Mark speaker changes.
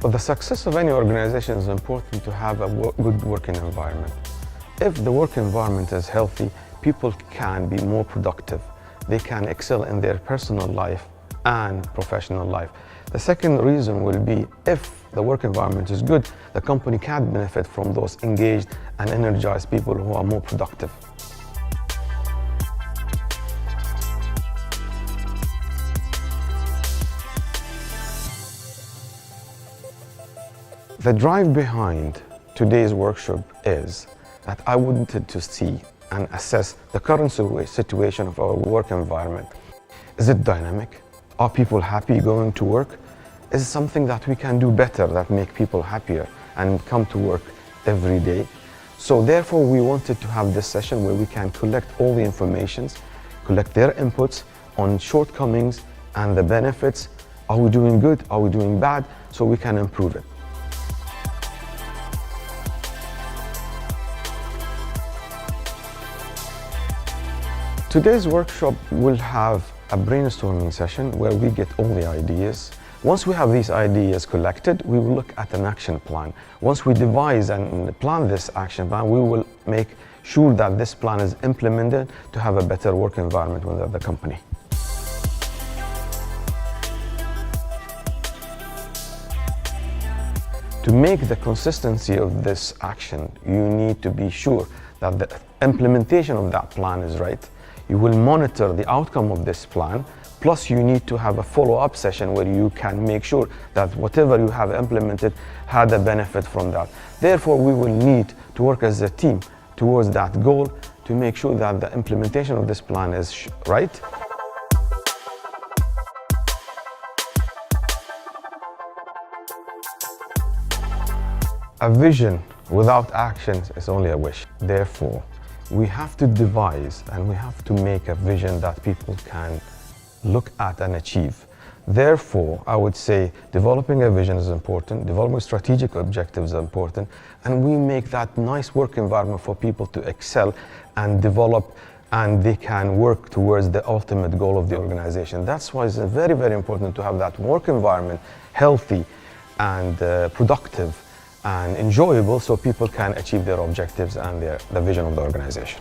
Speaker 1: But the success of any organization is important to have a good working environment. If the work environment is healthy, people can be more productive. They can excel in their personal life and professional life. The second reason will be if the work environment is good, the company can benefit from those engaged and energized people who are more productive. The drive behind today's workshop is that I wanted to see and assess the current situation of our work environment. Is it dynamic? Are people happy going to work? Is it something that we can do better that make people happier and come to work every day? So therefore we wanted to have this session where we can collect all the informations, collect their inputs on shortcomings and the benefits. Are we doing good? Are we doing bad? So we can improve it. Today's workshop will have a brainstorming session where we get all the ideas. Once we have these ideas collected, we will look at an action plan. Once we devise and plan this action plan, we will make sure that this plan is implemented to have a better work environment within the company. To make the consistency of this action, you need to be sure that the implementation of that plan is right. You will monitor the outcome of this plan, plus you need to have a follow-up session where you can make sure that whatever you have implemented had a benefit from that. Therefore, we will need to work as a team towards that goal to make sure that the implementation of this plan is right. A vision without action is only a wish. Therefore, we have to devise and we have to make a vision that people can look at and achieve. Therefore, I would say developing a vision is important, developing strategic objectives is important, and we make that nice work environment for people to excel and develop, and they can work towards the ultimate goal of the organization. That's why it's very, very important to have that work environment healthy and productive and enjoyable so people can achieve their objectives and the vision of the organization.